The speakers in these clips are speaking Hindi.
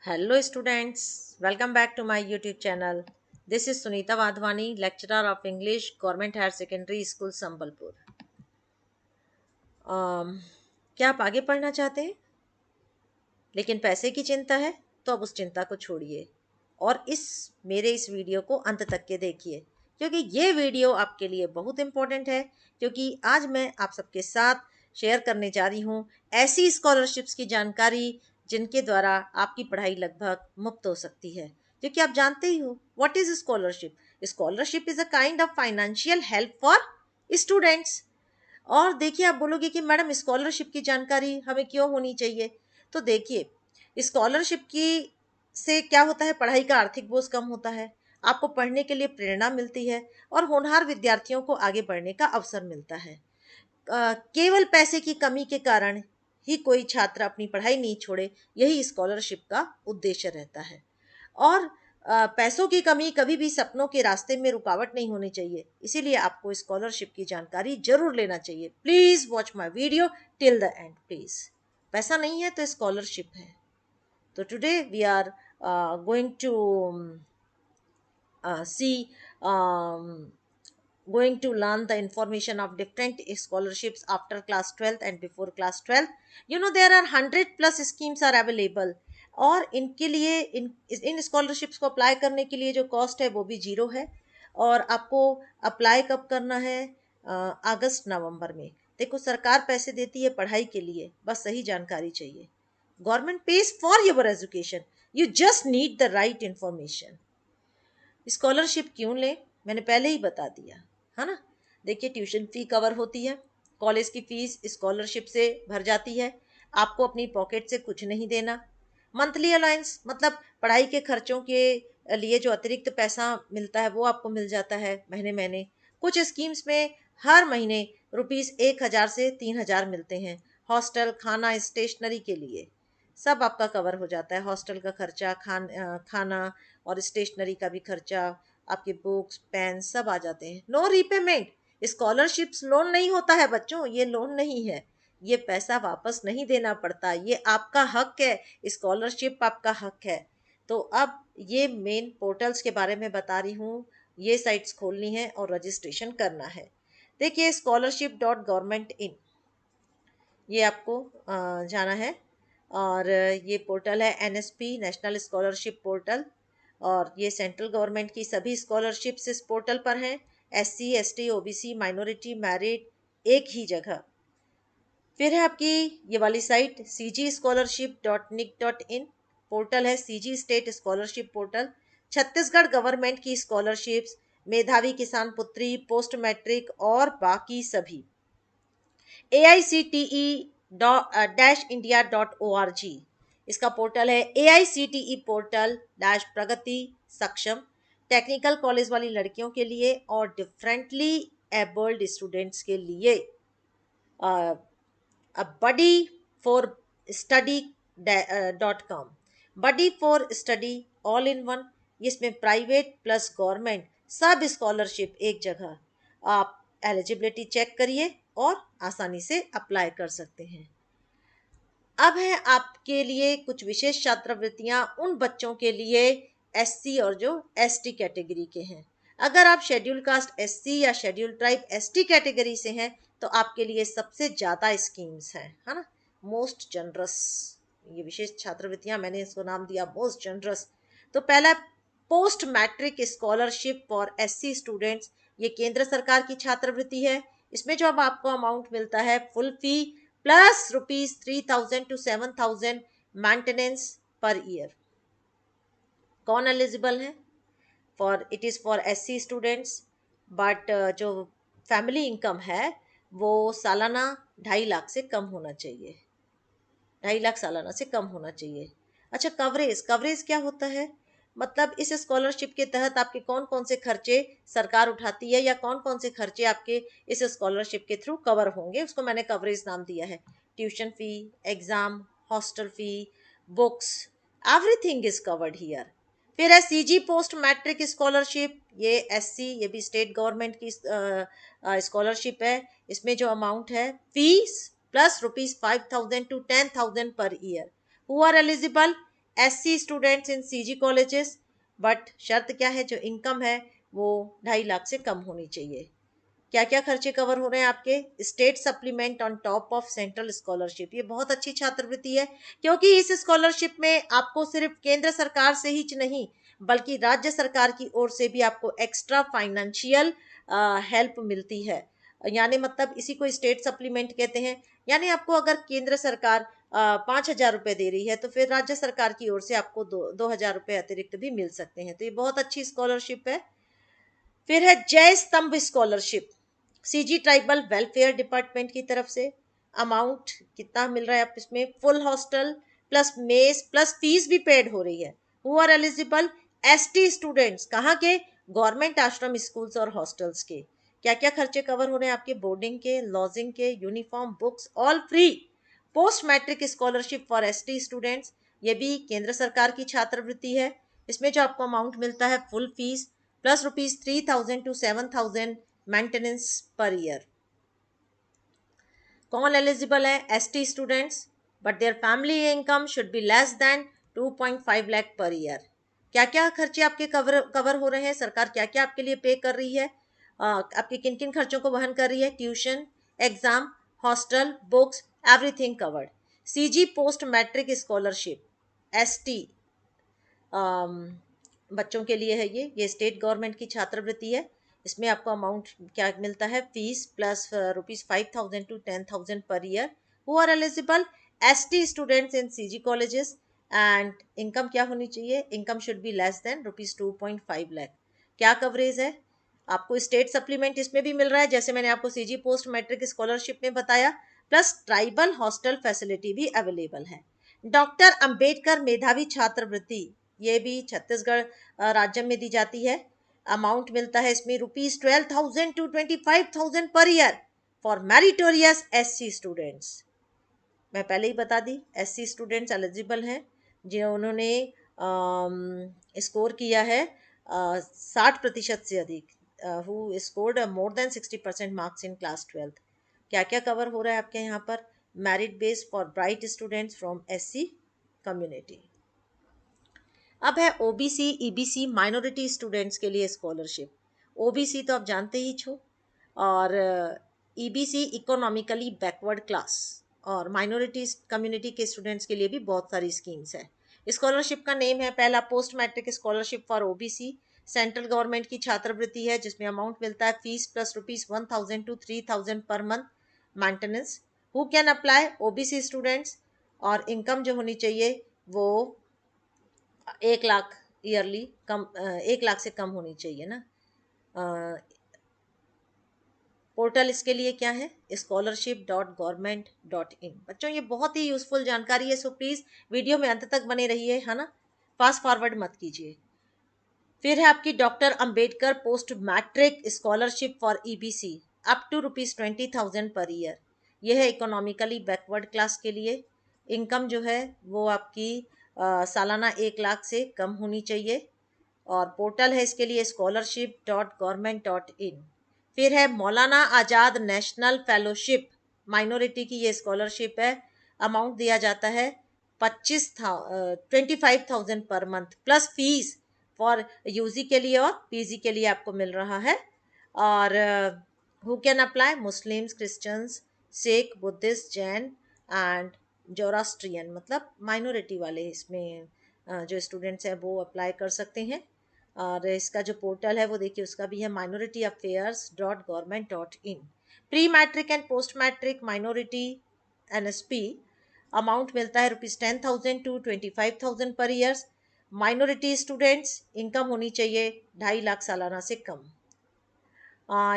Hello students, welcome back to my YouTube channel. This is Sunita Wadhwani, lecturer of English, Government Higher Secondary School, Sambalpur. क्या आप आगे पढ़ना चाहते हैं लेकिन पैसे की चिंता है तो अब उस चिंता को छोड़िए और इस वीडियो को अंत तक के देखिए क्योंकि ये वीडियो आपके लिए बहुत इम्पोर्टेंट है क्योंकि आज मैं आप सबके साथ शेयर करने जा रही हूँ ऐसी स्कॉलरशिप्स की जानकारी जिनके द्वारा आपकी पढ़ाई लगभग मुफ्त हो सकती है क्योंकि आप जानते ही हो what is scholarship. Scholarship is a kind of financial help for students. और देखिए आप बोलोगे कि मैडम स्कॉलरशिप की जानकारी हमें क्यों होनी चाहिए। तो देखिए स्कॉलरशिप की से क्या होता है, पढ़ाई का आर्थिक बोझ कम होता है, आपको पढ़ने के लिए प्रेरणा मिलती है और होनहार विद्यार्थियों को आगे बढ़ने का अवसर मिलता है। केवल पैसे की कमी के कारण ही कोई छात्र अपनी पढ़ाई नहीं छोड़े, यही स्कॉलरशिप का उद्देश्य रहता है। और पैसों की कमी कभी भी सपनों के रास्ते में रुकावट नहीं होनी चाहिए, इसीलिए आपको स्कॉलरशिप की जानकारी जरूर लेना चाहिए। Please watch my video till the end please. पैसा नहीं है तो स्कॉलरशिप है। तो today we are going to see going to learn the information of different scholarships after class 12th and before class 12th. There are 100 plus schemes are available और इनके लिए इन स्कॉलरशिप्स को अप्लाई करने के लिए जो कॉस्ट है वो भी जीरो है। और आपको अप्लाई कब करना है? अगस्त नवंबर में। देखो सरकार पैसे देती है पढ़ाई के लिए, बस सही जानकारी चाहिए। Government page for your education, you just need the right information. Scholarship क्यों लें, मैंने पहले ही बता दिया है ना। देखिए ट्यूशन फी कवर होती है, कॉलेज की फीस स्कॉलरशिप से भर जाती है, आपको अपनी पॉकेट से कुछ नहीं देना। मंथली अलाउंस मतलब पढ़ाई के खर्चों के लिए जो अतिरिक्त पैसा मिलता है वो आपको मिल जाता है महीने महीने। कुछ स्कीम्स में हर महीने ₹1000 से 3000 मिलते हैं। हॉस्टल खाना स्टेशनरी के लिए सब आपका कवर हो जाता है। हॉस्टल का खर्चा, खाना और स्टेशनरी का भी खर्चा, आपके बुक्स पेन सब आ जाते हैं। नो रीपेमेंट, स्कॉलरशिप्स लोन नहीं होता है बच्चों, ये लोन नहीं है। ये पैसा वापस नहीं देना पड़ता, ये आपका हक है, स्कॉलरशिप आपका हक है। तो अब ये मेन पोर्टल्स के बारे में बता रही हूँ। ये साइट्स खोलनी है और रजिस्ट्रेशन करना है। देखिए scholarship.government.in, ये आपको जाना है। और ये पोर्टल है एनएसपी, नेशनल स्कॉलरशिप पोर्टल। और ये सेंट्रल गवर्नमेंट की सभी स्कॉलरशिप्स इस पोर्टल पर हैं। SC ST OBC minority merit एक ही जगह। फिर है आपकी ये वाली साइट cgscholarship.nic.in, पोर्टल है CG state scholarship portal. Chhattisgarh government की स्कॉलरशिप्स, मेधावी किसान पुत्री, पोस्ट मैट्रिक और बाकी सभी। AICTE-India.org, इसका पोर्टल है AICTE पोर्टल डैश प्रगति सक्षम, टेक्निकल कॉलेज वाली लड़कियों के लिए और डिफरेंटली एबल्ड स्टूडेंट्स के लिए। Buddy for study .com, buddy for study all in one. इसमें प्राइवेट प्लस गवर्नमेंट सब स्कॉलरशिप एक जगह। आप एलिजिबिलिटी चेक करिए और आसानी से अप्लाई कर सकते हैं। अब है आपके लिए कुछ विशेष छात्रवृत्तियां उन बच्चों के लिए एससी और जो एसटी कैटेगरी के हैं। अगर आप शेड्यूल कास्ट एससी या शेड्यूल ट्राइब एसटी कैटेगरी से हैं तो आपके लिए सबसे ज्यादा स्कीम्स हैं, है ना। मोस्ट जनरस, ये विशेष छात्रवृत्तियां मैंने इसको नाम दिया मोस्ट जनरस। तो पहला post matric scholarship for SC students, ये केंद्र सरकार की छात्रवृत्ति है। इसमें जो अब आपको अमाउंट मिलता है full fee plus ₹3000 to 7000 maintenance per year. कौन एलिजिबल है? For it is for SC students, but जो फैमिली इनकम है वो सालाना 2.5 लाख से कम होना चाहिए। 2.5 लाख सालाना से कम होना चाहिए। अच्छा, कवरेज कवरेज क्या होता है? मतलब इस स्कॉलरशिप के तहत आपके कौन कौन से खर्चे सरकार उठाती है या कौन कौन से खर्चे आपके इस स्कॉलरशिप के थ्रू कवर होंगे, उसको मैंने कवरेज नाम दिया है। Tuition fee, exam, hostel fee, books, everything is covered here. फिर है सीजी पोस्ट मैट्रिक स्कॉलरशिप, ये एससी, ये भी स्टेट गवर्नमेंट की स्कॉलरशिप है। इसमें जो अमाउंट है fees plus ₹5000 to 10,000 per year. Who are eligible? SC students in CG colleges, but शर्त क्या है, जो इनकम है वो 2.5 लाख से कम होनी चाहिए। क्या क्या खर्चे कवर हो रहे हैं आपके? State supplement on top of central scholarship, ये बहुत अच्छी छात्रवृत्ति है, क्योंकि इस स्कॉलरशिप में आपको सिर्फ केंद्र सरकार से ही नहीं बल्कि राज्य सरकार की ओर से भी आपको एक्स्ट्रा फाइनेंशियल हेल्प मिलती है। यानी मतलब इसी को स्टेट सप्लीमेंट कहते हैं। यानी आपको अगर केंद्र सरकार 5,000 रुपये दे रही है तो फिर राज्य सरकार की ओर से आपको 2,000 रुपये अतिरिक्त भी मिल सकते हैं, तो ये बहुत अच्छी स्कॉलरशिप है। फिर है जय स्तंभ scholarship, CG tribal welfare department की तरफ से। अमाउंट कितना मिल रहा है आप इसमें? Full hostel plus mess plus fees भी पेड हो रही है। Who are eligible? ST students. कहाँ के? गवर्नमेंट आश्रम स्कूल्स और हॉस्टल्स के। क्या क्या खर्चे कवर हो रहे हैं आपके? बोर्डिंग के, लॉजिंग के, uniform, books, all free. Post matric scholarship for ST students, ये भी केंद्र सरकार की छात्रवृत्ति है। इसमें जो आपको अमाउंट मिलता है full fees plus ₹3,000 to 7,000 maintenance per year. कौन एलिजिबल है? ST students, but their family income should be less than 2.5 lakh per year. क्या क्या खर्चे आपके कवर हो रहे हैं? सरकार क्या क्या आपके लिए पे कर रही है? आपके किन किन खर्चों को वहन कर रही है? Tuition, exam, hostel, books, everything covered. CG post matric scholarship, ST बच्चों के लिए है। ये स्टेट गवर्नमेंट की छात्रवृत्ति है। इसमें आपको अमाउंट क्या मिलता है? Fees plus ₹5,000 to 10,000 per year. Who are eligible? ST students in CG colleges. And income क्या होनी चाहिए? Income should be less than ₹2.5 lakh. क्या कवरेज है? आपको स्टेट सप्लीमेंट इसमें भी मिल रहा है, जैसे मैंने आपको CG पोस्ट मैट्रिक स्कॉलरशिप में बताया, प्लस ट्राइबल हॉस्टल फैसिलिटी भी अवेलेबल है। डॉक्टर अंबेडकर मेधावी छात्रवृत्ति, ये भी छत्तीसगढ़ राज्य में दी जाती है। अमाउंट मिलता है इसमें ₹12,000 to 25,000 per year for meritorious SC students. मैं पहले ही बता दी, SC स्टूडेंट्स एलिजिबल हैं जो उन्होंने स्कोर किया है 60% से अधिक, who scored more than 60% marks in class 12th। क्या क्या कवर हो रहा है आपके यहाँ पर? Merit base for bright students from SC community. अब है OBC EBC माइनॉरिटी स्टूडेंट्स के लिए स्कॉलरशिप। OBC तो आप जानते ही छो, और EBC इकोनॉमिकली बैकवर्ड क्लास, और माइनॉरिटी कम्युनिटी के स्टूडेंट्स के लिए भी बहुत सारी स्कीम्स है। स्कॉलरशिप का नेम है, पहला post matric scholarship for OBC, central government की छात्रवृत्ति है, जिसमें अमाउंट मिलता है fees plus ₹1,000 to 3,000 per month maintenance. Who can apply? OBC students. और इनकम जो होनी चाहिए वो 1 लाख ईयरली, कम 1 लाख से कम होनी चाहिए ना। पोर्टल इसके लिए क्या है? scholarship.government.in। बच्चों ये बहुत ही यूजफुल जानकारी है, सो प्लीज वीडियो में अंत तक बने रहिए, है ना, फास्ट फॉरवर्ड मत कीजिए। फिर है आपकी doctor Ambedkar post matric scholarship for EBC up to ₹20,000 per year. यह है इकोनॉमिकली बैकवर्ड क्लास के लिए। इनकम जो है वो आपकी सालाना 1 लाख से कम होनी चाहिए, और पोर्टल है इसके लिए scholarship.government.in। फिर है मौलाना आज़ाद नेशनल फेलोशिप, माइनॉरिटी की ये स्कॉलरशिप है। अमाउंट दिया जाता है 25,000 per month plus fees for UG के लिए और PG के लिए आपको मिल रहा है। और who can apply? Muslims, Christians, Sikh, Buddhist, Jain and Zoroastrian, मतलब माइनॉरिटी वाले इसमें जो स्टूडेंट्स हैं वो अप्लाई कर सकते हैं। और इसका जो पोर्टल है वो देखिए, उसका भी है minority.affairs.government.in। Pre matric and post matric minority NSP, amount मिलता है ₹10,000 to 25,000 पर ईयर्स। माइनॉरिटी स्टूडेंट्स, इनकम होनी चाहिए 2.5 लाख सालाना से कम।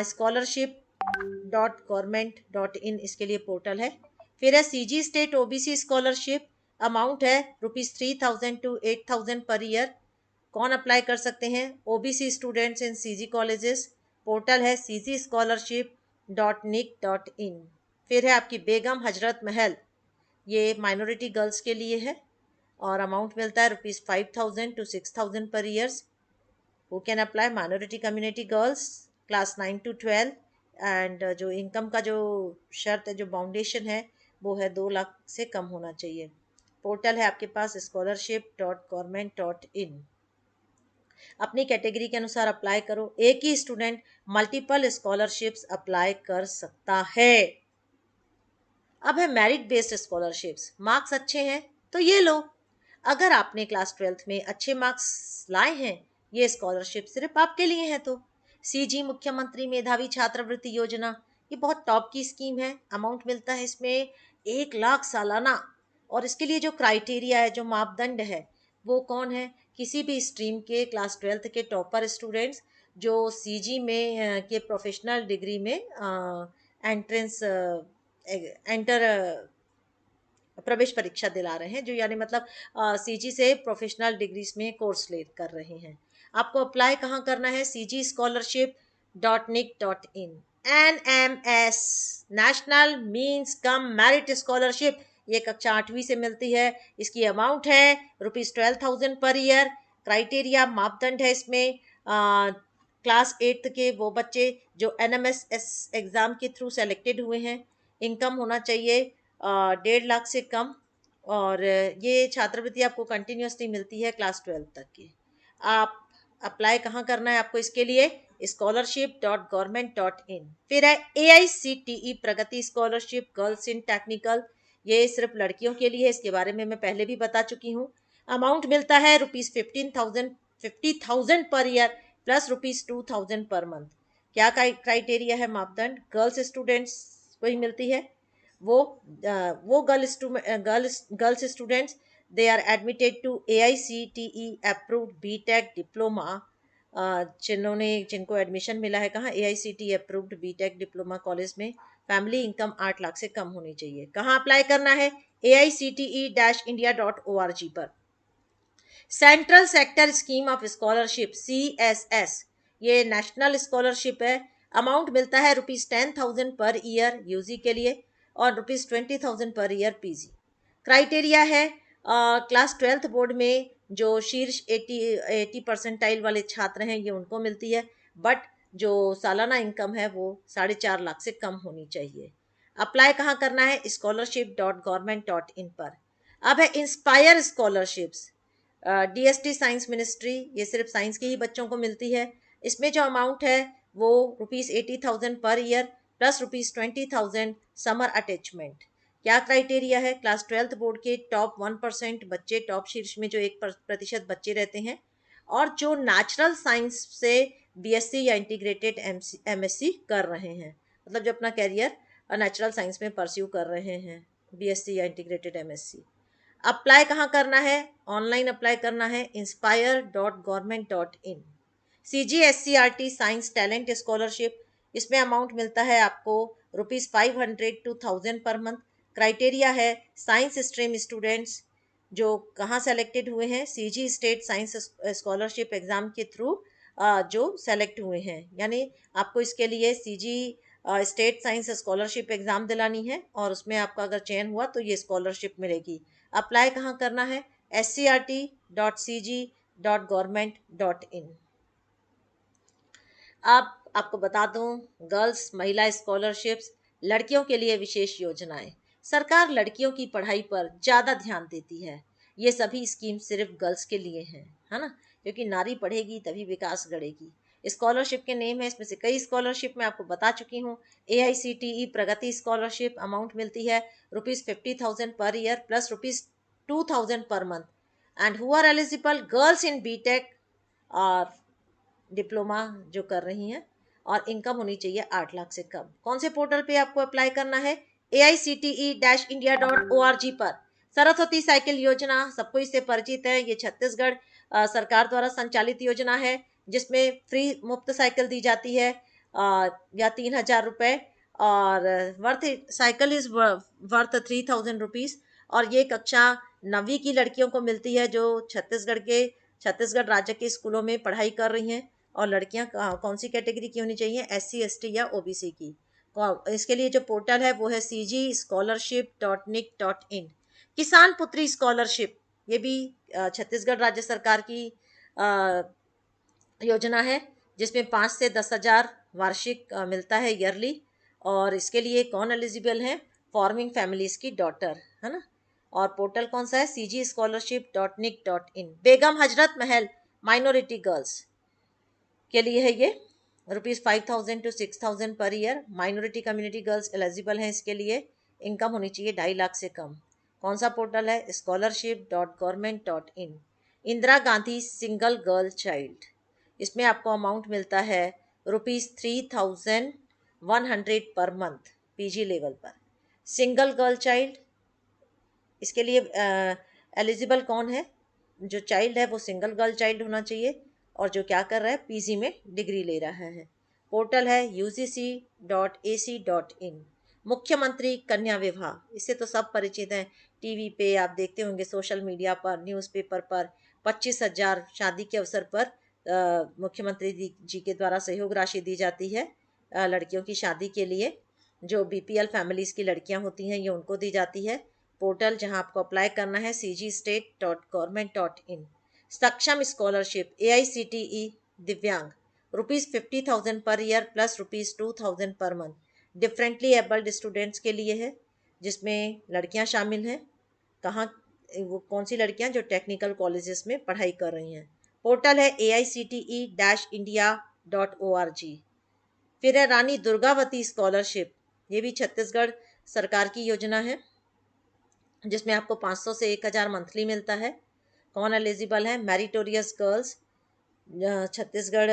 scholarship.government.in इसके लिए पोर्टल है। फिर है CG state OBC scholarship, amount है ₹3,000 to 8,000 पर ईयर। कौन अप्लाई कर सकते हैं? OBC students in CG colleges. Portal है cgscholarship.nic.in। फिर है आपकी बेगम हजरत महल, ये माइनॉरिटी गर्ल्स के लिए है, और अमाउंट मिलता है ₹5,000 to 6,000 पर years. Who can apply? Minority community girls class 9 to 12। And जो इनकम का जो शर्त है, जो बाउंडेशन है, वो है 2 लाख से कम होना चाहिए। पोर्टल है आपके पास scholarship.government.in। अपनी कैटेगरी के अनुसार अप्लाई करो। एक ही स्टूडेंट मल्टीपल स्कॉलरशिप्स अप्लाई कर सकता है। अब है मेरिट बेस्ड स्कॉलरशिप्स। मार्क्स अच्छे हैं तो ये लो। अगर आपने क्लास 12th में अच्छे मार्क्स लाए हैं, ये स्कॉलरशिप सिर्फ आपके लिए है। तो सीजी मुख्यमंत्री मेधावी छात्रवृत्ति योजना, ये बहुत टॉप की स्कीम है। अमाउंट मिलता है इसमें 1 लाख सालाना। और इसके लिए जो क्राइटेरिया है, जो मापदंड है, वो कौन है? किसी भी स्ट्रीम के क्लास 12th के टॉपर स्टूडेंट्स जो सीजी में के प्रोफेशनल डिग्री में एंट्रेंस एंटर प्रवेश परीक्षा दिला रहे हैं, जो यानी मतलब सीजी से प्रोफेशनल डिग्रीज में कोर्स ले कर रहे हैं। आपको अप्लाई कहाँ करना है? cgscholarship.nic.in। NMS national means cum merit scholarship, ये कक्षा 8वीं से मिलती है। इसकी अमाउंट है ₹12,000 पर ईयर। क्राइटेरिया, मापदंड है इसमें क्लास 8th के वो बच्चे जो NMS एग्जाम के थ्रू सेलेक्टेड हुए हैं। इनकम होना चाहिए 1.5 लाख से कम। और ये छात्रवृत्ति आपको कंटिन्यूसली मिलती है क्लास 12 तक की। आप अप्लाई कहाँ करना है आपको इसके लिए? scholarship.government.in। फिर है AICTE Pragati scholarship girls in technical, ये सिर्फ लड़कियों के लिए है। इसके बारे में मैं पहले भी बता चुकी हूँ। अमाउंट मिलता है ₹50,000 per year plus ₹2,000 per month. क्या क्राइटेरिया है, मापदंड? गर्ल्स स्टूडेंट्स को ही मिलती है। वो girls students they are admitted to AICTE approved BTech diploma. जिनको एडमिशन मिला है कहाँ? AICTE approved BTech diploma college में। फैमिली इनकम 8 लाख से कम होनी चाहिए। कहाँ अप्लाई करना है? AICTE-India.org पर। Central sector scheme of scholarship CSS, ये नेशनल स्कॉलरशिप है। अमाउंट मिलता है ₹10,000 पर ईयर यूजी के लिए और ₹20,000 पर ईयर पीजी। क्राइटेरिया है क्लास 12th बोर्ड में जो शीर्ष 80 परसेंटाइल वाले छात्र हैं, ये उनको मिलती है। बट जो सालाना इनकम है वो 4.5 लाख से कम होनी चाहिए। अप्लाई कहाँ करना है? scholarship.government.in पर। अब है inspire scholarships. DST science ministry, ये सिर्फ साइंस के ही बच्चों को मिलती है। इसमें जो अमाउंट है वो ₹80,000 per year plus ₹20,000 summer attachment. क्या क्राइटेरिया है? क्लास 12th बोर्ड के टॉप 1% बच्चे, टॉप शीर्ष में जो 1% बच्चे रहते हैं, और जो नेचुरल साइंस से BSc या इंटीग्रेटेड MSc कर रहे हैं, मतलब जो अपना कैरियर नेचुरल साइंस में परस्यू कर रहे हैं, BSc या इंटीग्रेटेड MSc। अप्लाई कहाँ करना है? ऑनलाइन अप्लाई करना है inspire.government.in। CGSCRT science talent scholarship, इसमें अमाउंट मिलता है आपको ₹500 to 1000 पर मंथ। क्राइटेरिया है साइंस स्ट्रीम स्टूडेंट्स जो कहाँ सेलेक्टेड हुए हैं? CG state science scholarship exam के थ्रू जो सेलेक्ट हुए हैं, यानी आपको इसके लिए CG state science scholarship exam दिलानी है और उसमें आपका अगर चयन हुआ तो ये स्कॉलरशिप मिलेगी। अप्लाई कहाँ करना है? scrt.cg.government.in। अब आपको बता दूं, गर्ल्स महिला स्कॉलरशिप्स, लड़कियों के लिए विशेष योजनाएं। सरकार लड़कियों की पढ़ाई पर ज़्यादा ध्यान देती है। ये सभी स्कीम सिर्फ गर्ल्स के लिए हैं, है ना, क्योंकि नारी पढ़ेगी तभी विकास गढ़ेगी। स्कॉलरशिप के नेम है, इसमें से कई स्कॉलरशिप मैं आपको बता चुकी हूँ। AICTE प्रगति स्कॉलरशिप, अमाउंट मिलती है ₹50,000 per year plus ₹2,000 per month. And who are eligible? Girls in BTech और डिप्लोमा जो कर रही हैं, और इनकम होनी चाहिए 8 लाख से कम। कौन से पोर्टल पे आपको अप्लाई करना है? AICTE-India.org पर। सरस्वती साइकिल योजना, सबको इससे परिचित है। ये छत्तीसगढ़ सरकार द्वारा संचालित योजना है जिसमें फ्री मुफ्त साइकिल दी जाती है या 3,000 रुपये, और वर्थ साइकिल इज वर्थ ₹3,000। और ये कक्षा 9वीं की लड़कियों को मिलती है जो छत्तीसगढ़ राज्य के स्कूलों में पढ़ाई कर रही हैं। और लड़कियां कौन सी कैटेगरी की होनी चाहिए? SC ST या OBC की। इसके लिए जो पोर्टल है वो है cgscholarship.nic.in। किसान पुत्री स्कॉलरशिप, ये भी छत्तीसगढ़ राज्य सरकार की योजना है जिसमें 5 से 10,000 वार्षिक मिलता है ईयरली। और इसके लिए कौन एलिजिबल है? फार्मिंग फैमिलीज की डॉटर, है ना। और पोर्टल कौन सा है, cgscholarship.nic.in। Begum Hazrat Mahal minority girls के लिए है ये, ₹5,000 to 6,000 per year. Minority community girls eligible हैं इसके लिए, इनकम होनी चाहिए 2.5 लाख से कम। कौन सा पोर्टल है, scholarship.government.in। Indira Gandhi single girl child, इसमें आपको अमाउंट मिलता है ₹3,100 पर मंथ पीजी लेवल पर। सिंगल गर्ल चाइल्ड, इसके लिए एलिजिबल कौन है, जो चाइल्ड है वो सिंगल गर्ल चाइल्ड होना चाहिए और जो क्या कर रहा है, पीजी में डिग्री ले रहा है। पोर्टल है ugc.ac.in। मुख्यमंत्री कन्या विवाह, इससे तो सब परिचित हैं, टीवी पे आप देखते होंगे, सोशल मीडिया पर, न्यूज़पेपर पर। 25,000 शादी के अवसर पर मुख्यमंत्री जी के द्वारा सहयोग राशि दी जाती है लड़कियों की शादी के लिए। जो बीपीएल फैमिलीज की लड़कियां होती हैं ये उनको दी जाती है। पोर्टल जहां आपको अप्लाई करना है cgstate.government.in। सक्षम स्कॉलरशिप AICTE दिव्यांग, ₹50,000 per year plus ₹2,000 per month. Differently abled students के लिए है, जिसमें लड़कियां शामिल हैं। कहाँ, वो कौन सी लड़कियां, जो टेक्निकल कॉलेजेस में पढ़ाई कर रही हैं। पोर्टल है AICTE-India.org। फिर है रानी दुर्गावती स्कॉलरशिप, ये भी छत्तीसगढ़ सरकार की योजना है, जिसमें आपको 500 से 1,000 मंथली मिलता है। कौन एलिजिबल है, मैरिटोरियस गर्ल्स, छत्तीसगढ़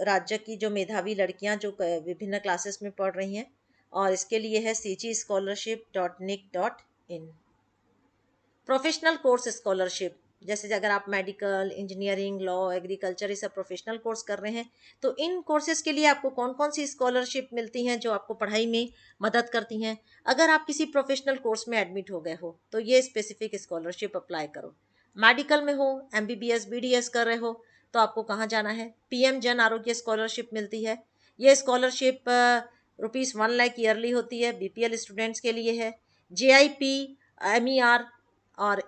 राज्य की जो मेधावी लड़कियां जो विभिन्न क्लासेस में पढ़ रही हैं, और इसके लिए है cgscholarship.nic.in। प्रोफेशनल कोर्स स्कॉलरशिप, जैसे अगर आप मेडिकल, इंजीनियरिंग, लॉ, एग्रीकल्चर, ये सब प्रोफेशनल कोर्स कर रहे हैं, तो इन कोर्सेज के लिए आपको कौन कौन सी स्कॉलरशिप मिलती हैं जो आपको पढ़ाई में मदद करती हैं। अगर आप किसी प्रोफेशनल कोर्स में एडमिट हो गए हो तो ये स्पेसिफिक स्कॉलरशिप अप्लाई करो। मेडिकल में हो, MBBS BDS कर रहे हो, तो आपको कहाँ जाना है, PM जन आरोग्य स्कॉलरशिप मिलती है। ये स्कॉलरशिप ₹1 लाख ईयरली होती है, BPL स्टूडेंट्स के लिए है। JIP MER और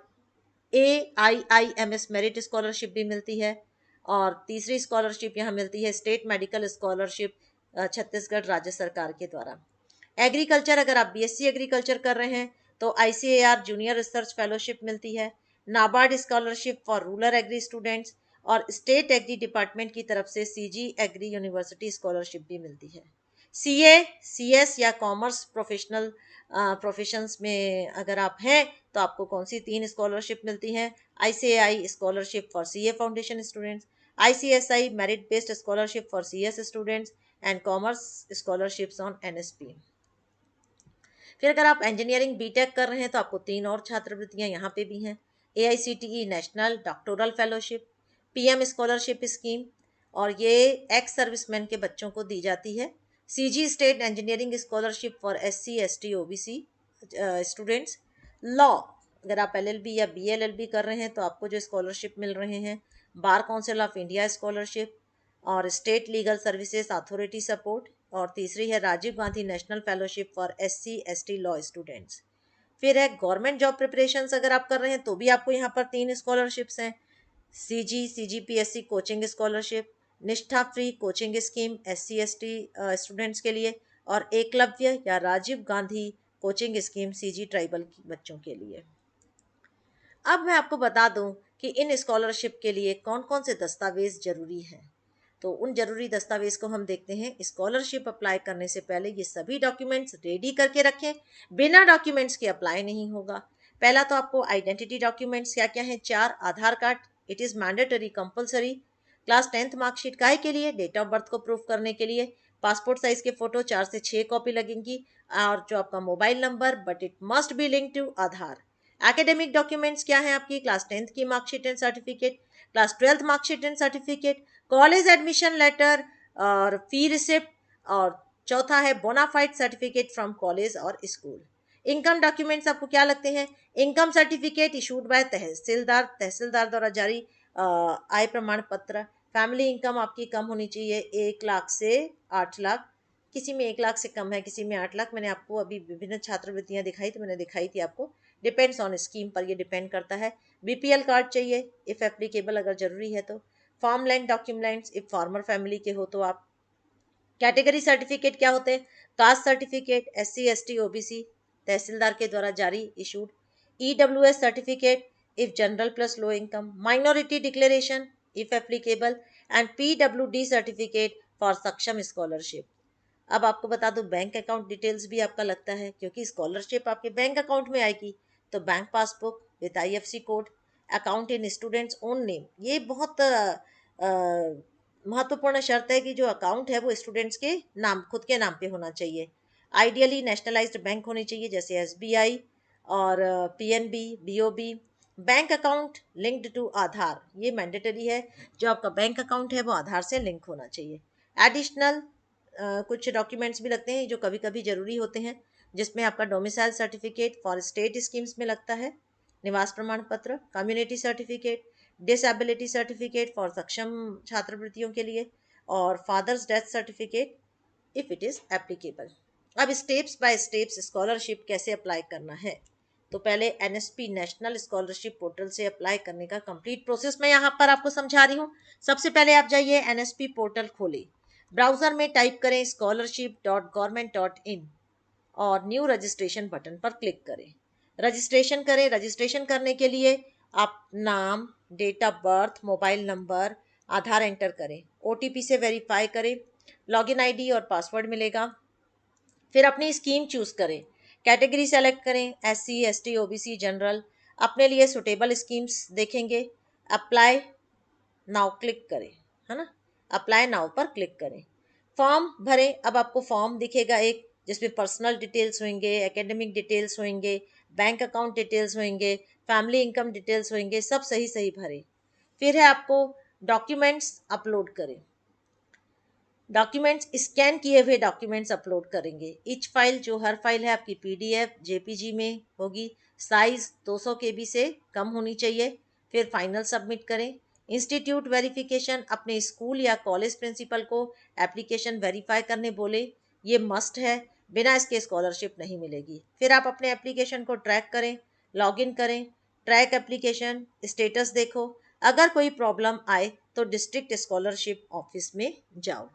AIIMS मेरिट स्कॉलरशिप भी मिलती है। और तीसरी स्कॉलरशिप यहाँ मिलती है स्टेट मेडिकल स्कॉलरशिप, छत्तीसगढ़ राज्य सरकार के द्वारा। एग्रीकल्चर, अगर आप BSc एग्रीकल्चर कर रहे हैं तो ICAR जूनियर रिसर्च फेलोशिप मिलती है। NABARD scholarship for rural agri students, और स्टेट एग्री डिपार्टमेंट की तरफ से CG एग्री यूनिवर्सिटी स्कॉलरशिप भी मिलती है। CA CS या कॉमर्स प्रोफेशंस में अगर आप हैं तो आपको कौन सी 3 स्कॉलरशिप मिलती हैं, ICAI scholarship for CA foundation students, ICSI merit based scholarship for CS students and commerce scholarships on NSP। फिर अगर आप इंजीनियरिंग BTech कर रहे हैं तो आपको 3 और छात्रवृत्तियां यहाँ पे भी हैं। AICTE national doctoral fellowship, PM scholarship scheme, और ये एक्स सर्विसमैन के बच्चों को दी जाती है। CG state engineering scholarship for SC ST OBC students. Law, अगर आप LLB या BLLB कर रहे हैं तो आपको जो स्कॉलरशिप मिल रहे हैं, bar council of India scholarship और state legal services authority support, और तीसरी है Rajiv Gandhi national fellowship for SC ST law students. फिर है गवर्नमेंट जॉब प्रिपरेशंस, अगर आप कर रहे हैं तो भी आपको यहाँ पर 3 स्कॉलरशिप्स हैं। CGPSC coaching scholarship, Nishtha free coaching scheme SC ST स्टूडेंट्स के लिए, और एकलव्य या Rajiv Gandhi coaching scheme CG tribal बच्चों के लिए। अब मैं आपको बता दूं कि इन स्कॉलरशिप के लिए कौन कौन से दस्तावेज जरूरी हैं। तो उन जरूरी दस्तावेज को हम देखते हैं। स्कॉलरशिप अप्लाई करने से पहले ये सभी डॉक्यूमेंट्स रेडी करके रखें, बिना डॉक्यूमेंट्स के अप्लाई नहीं होगा। पहला तो आपको आइडेंटिटी डॉक्यूमेंट्स क्या क्या हैं, 4 Aadhaar card, it is mandatory compulsory. Class 10th marksheet काहे के लिए, डेट ऑफ बर्थ को प्रूफ करने के लिए। पासपोर्ट साइज के फोटो 4 से 6 कॉपी लगेंगी, और जो आपका mobile number, but it must be link to Aadhaar. Academic documents क्या है, आपकी क्लास 10th की marksheet and certificate, class 12th marksheet and certificate, college admission letter और फी रिसिप्ट, और चौथा है बोनाफाइड सर्टिफिकेट फ्रॉम कॉलेज और स्कूल। इनकम डॉक्यूमेंट्स आपको क्या लगते हैं, income certificate issued by tehsildar द्वारा जारी आय प्रमाण पत्र। फैमिली इनकम आपकी कम होनी चाहिए 1 लाख से 8 लाख, किसी में 1 लाख से कम है, किसी में 8 लाख। मैंने आपको अभी विभिन्न छात्रवृत्तियां दिखाई तो मैंने दिखाई थी आपको, डिपेंड्स ऑन स्कीम पर ये डिपेंड करता है। BPL कार्ड चाहिए इफ़ एप्लीकेबल, अगर जरूरी है तो। Farm land documents if farmer family के हो तो आप। कैटेगरी सर्टिफिकेट क्या होते हैं, caste certificate SC ST OBC tehsildar के द्वारा जारी issued. EWS certificate if general plus low income, minority declaration if applicable, and PWD certificate for Saksham scholarship. अब आपको बता दो बैंक अकाउंट डिटेल्स भी आपका लगता है, क्योंकि स्कॉलरशिप आपके बैंक अकाउंट में आएगी, तो bank passbook with IFSC code, account in students own name, ये बहुत महत्वपूर्ण शर्त है कि जो अकाउंट है वो स्टूडेंट्स के नाम, खुद के नाम पे होना चाहिए। आइडियली नेशनलाइज्ड बैंक होनी चाहिए, जैसे SBI और PNB, BOB। Bank account linked to Aadhaar, ये मैंडेटरी है, जो आपका बैंक अकाउंट है वो आधार से लिंक होना चाहिए। एडिशनल कुछ डॉक्यूमेंट्स भी लगते हैं जो कभी कभी ज़रूरी होते हैं, जिसमें आपका domicile certificate for state schemes में लगता है, निवास प्रमाण पत्र, community certificate, disability certificate for सक्षम छात्रवृत्तियों के लिए, और father's death certificate if it is applicable. अब स्टेप्स बाय स्टेप्स स्कॉलरशिप कैसे अप्लाई करना है, तो पहले NSP नेशनल स्कॉलरशिप पोर्टल से अप्लाई करने का कंप्लीट प्रोसेस मैं यहाँ पर आपको समझा रही हूँ। सबसे पहले आप जाइए NSP पोर्टल खोलें, ब्राउज़र में टाइप करें scholarship.government.in और न्यू रजिस्ट्रेशन बटन पर क्लिक करें। रजिस्ट्रेशन करें। रजिस्ट्रेशन करने के लिए आप नाम, date of birth, mobile number, Aadhaar enter करें, OTP से वेरीफाई करें, लॉगिन ID और पासवर्ड मिलेगा। फिर अपनी स्कीम चूज़ करें, कैटेगरी सेलेक्ट करें, SC ST OBC जनरल, अपने लिए सुटेबल स्कीम्स देखेंगे, अप्लाई नाउ क्लिक करें, है ना, अप्लाई नाउ पर क्लिक करें, फॉर्म भरें। अब आपको फॉर्म दिखेगा एक, जिसमें पर्सनल डिटेल्स होंगे, एकेडमिक डिटेल्स होंगे, बैंक अकाउंट डिटेल्स होंगे, फैमिली इनकम डिटेल्स होंगे, सब सही सही भरें। फिर है आपको डॉक्यूमेंट्स अपलोड करें, डॉक्यूमेंट्स स्कैन किए हुए डॉक्यूमेंट्स अपलोड करेंगे। ईच फाइल, जो हर फाइल है आपकी PDF JPG में होगी, साइज 200 KB से कम होनी चाहिए। फिर फाइनल सबमिट करें। इंस्टीट्यूट वेरिफिकेशन, अपने स्कूल या कॉलेज प्रिंसिपल को एप्लीकेशन वेरीफाई करने बोले, ये मस्ट है, बिना इसके स्कॉलरशिप नहीं मिलेगी। फिर आप अपने एप्लीकेशन को ट्रैक करें, लॉगिन करें, ट्रैक एप्लीकेशन स्टेटस देखो, अगर कोई प्रॉब्लम आए तो डिस्ट्रिक्ट स्कॉलरशिप ऑफिस में जाओ।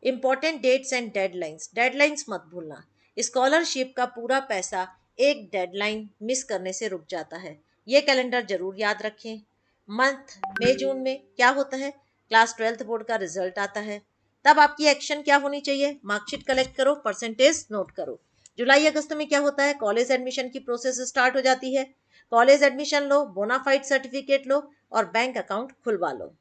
Important dates and deadlines, deadlines मत भूलना, स्कॉलरशिप का पूरा पैसा एक डेडलाइन मिस करने से रुक जाता है, ये कैलेंडर जरूर याद रखें। मंथ मई जून में क्या होता है, क्लास 12th बोर्ड का रिजल्ट आता है, तब आपकी एक्शन क्या होनी चाहिए, मार्कशीट कलेक्ट करो, परसेंटेज नोट करो। जुलाई अगस्त में क्या होता है, कॉलेज एडमिशन की प्रोसेस स्टार्ट हो जाती है, कॉलेज एडमिशन लो, बोनाफाइड सर्टिफिकेट लो और बैंक अकाउंट खुलवा लो।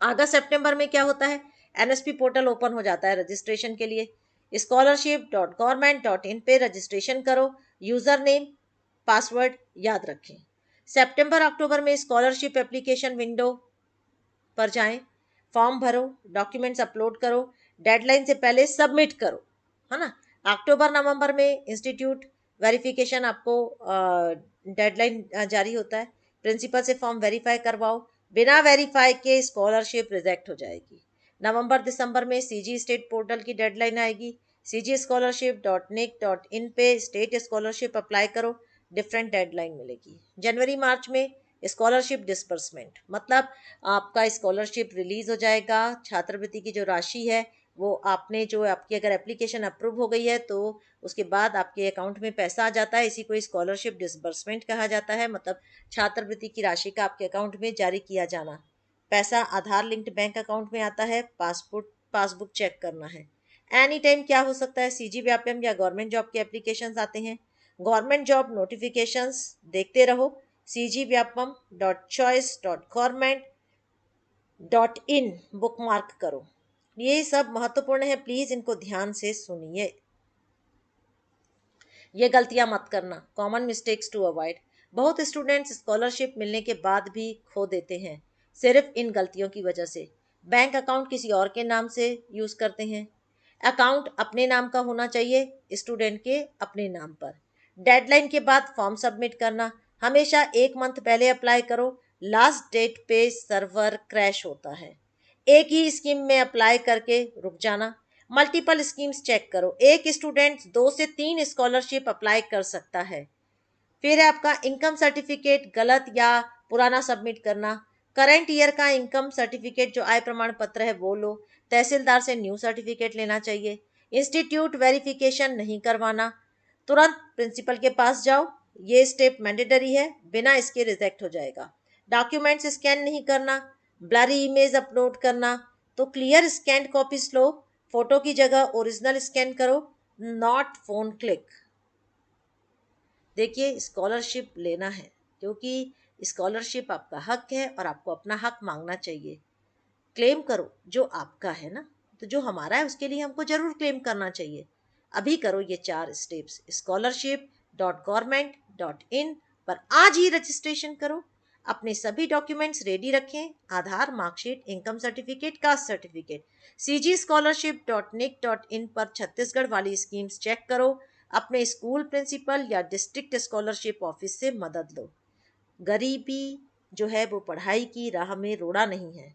अगस्त सितंबर में क्या होता है, NSP पोर्टल ओपन हो जाता है रजिस्ट्रेशन के लिए, scholarship.government.in पे रजिस्ट्रेशन करो, यूजर नेम पासवर्ड याद रखें। सितंबर अक्टूबर में स्कॉलरशिप एप्लीकेशन विंडो पर जाएं, फॉर्म भरो, डॉक्यूमेंट्स अपलोड करो, डेडलाइन से पहले सबमिट करो, है ना। अक्टूबर नवंबर में इंस्टीट्यूट वेरिफिकेशन आपको डेडलाइन जारी होता है, प्रिंसिपल से फॉर्म वेरीफाई करवाओ, बिना वेरीफाई के स्कॉलरशिप रिजेक्ट हो जाएगी। नवंबर दिसंबर में CG स्टेट पोर्टल की डेडलाइन आएगी, cgscholarship.nic.in पे स्टेट स्कॉलरशिप अप्लाई करो, डिफरेंट डेडलाइन मिलेगी। जनवरी मार्च में स्कॉलरशिप डिस्बर्समेंट, मतलब आपका स्कॉलरशिप रिलीज हो जाएगा, छात्रवृत्ति की जो राशि है वो आपने, जो आपकी अगर एप्लीकेशन अप्रूव हो गई है तो उसके बाद आपके अकाउंट में पैसा आ जाता है, इसी को स्कॉलरशिप डिसबर्समेंट कहा जाता है, मतलब छात्रवृत्ति की राशि का आपके अकाउंट में जारी किया जाना। पैसा आधार लिंक्ड बैंक अकाउंट में आता है, पासबुक चेक करना है। एनी टाइम क्या हो सकता है, CG व्यापम या गवर्नमेंट जॉब के एप्लीकेशन आते हैं, गवर्नमेंट जॉब नोटिफिकेशंस देखते रहो, cgvyapam.choice.government.in बुकमार्क करो। ये सब महत्वपूर्ण है, प्लीज इनको ध्यान से सुनिए, ये गलतियां मत करना। कॉमन मिस्टेक्स टू अवॉइड, बहुत स्टूडेंट्स स्कॉलरशिप मिलने के बाद भी खो देते हैं सिर्फ इन गलतियों की वजह से। बैंक अकाउंट किसी और के नाम से यूज करते हैं, अकाउंट अपने नाम का होना चाहिए, स्टूडेंट के अपने नाम पर। डेडलाइन के बाद फॉर्म सबमिट करना, हमेशा 1 मंथ पहले अप्लाई करो, लास्ट डेट पे सर्वर क्रैश होता है। एक ही स्कीम में अप्लाई करके रुक जाना, मल्टीपल स्कीम्स चेक करो, एक स्टूडेंट 2 से 3 स्कॉलरशिप अप्लाई कर सकता है। फिर है आपका इनकम सर्टिफिकेट गलत या पुराना सबमिट करना, करंट ईयर का इनकम सर्टिफिकेट जो आय प्रमाण पत्र है वो लो, तहसीलदार से न्यू सर्टिफिकेट लेना चाहिए। इंस्टीट्यूट वेरिफिकेशन नहीं करवाना, तुरंत प्रिंसिपल के पास जाओ, ये स्टेप मैंडेटरी है, बिना इसके रिजेक्ट हो जाएगा। डॉक्यूमेंट्स स्कैन नहीं करना, ब्लरी इमेज अपलोड करना, तो क्लियर स्कैन कॉपीज लो, फोटो की जगह ओरिजिनल स्कैन करो, नॉट फोन क्लिक। देखिए, स्कॉलरशिप लेना है क्योंकि स्कॉलरशिप आपका हक है और आपको अपना हक मांगना चाहिए। क्लेम करो जो आपका है ना, तो जो हमारा है उसके लिए हमको जरूर क्लेम करना चाहिए। अभी करो ये 4 स्टेप्स, scholarship.government.in पर आज ही रजिस्ट्रेशन करो। अपने सभी डॉक्यूमेंट्स रेडी रखें, Aadhaar, marksheet, income certificate, caste certificate. cgscholarship.nic.in पर छत्तीसगढ़ वाली स्कीम्स चेक करो। अपने स्कूल प्रिंसिपल या डिस्ट्रिक्ट स्कॉलरशिप ऑफिस से मदद लो। गरीबी जो है वो पढ़ाई की राह में रोड़ा नहीं है,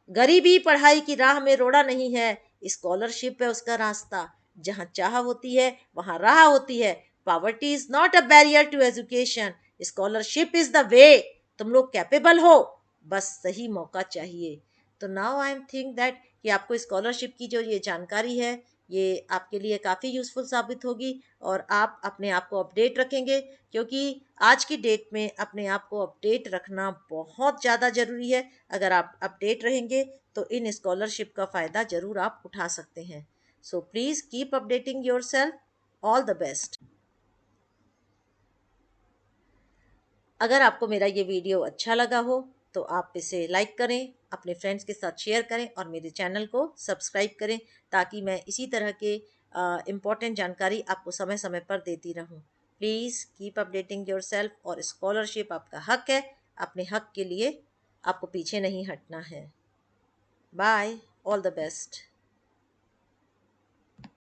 गरीबी पढ़ाई की राह में रोड़ा नहीं है, स्कॉलरशिप है उसका रास्ता। जहाँ चाह होती है वहाँ राह होती है। Poverty is not a barrier to education, scholarship is the way. तुम लोग कैपेबल हो, बस सही मौका चाहिए। तो now I am think that कि आपको स्कॉलरशिप की जो ये जानकारी है ये आपके लिए काफ़ी यूज़फुल साबित होगी और आप अपने आप को अपडेट रखेंगे, क्योंकि आज की डेट में अपने आप को अपडेट रखना बहुत ज़्यादा ज़रूरी है। अगर आप अपडेट रहेंगे तो इन स्कॉलरशिप का फ़ायदा ज़रूर आप उठा सकते हैं। So please keep updating your self. All the best. अगर आपको मेरा ये वीडियो अच्छा लगा हो तो आप इसे लाइक करें, अपने फ्रेंड्स के साथ शेयर करें और मेरे चैनल को सब्सक्राइब करें, ताकि मैं इसी तरह के इम्पोर्टेंट जानकारी आपको समय समय पर देती रहूं। Please keep updating your self, और स्कॉलरशिप आपका हक है। अपने हक के लिए आपको पीछे नहीं हटना है। Bye, all the best.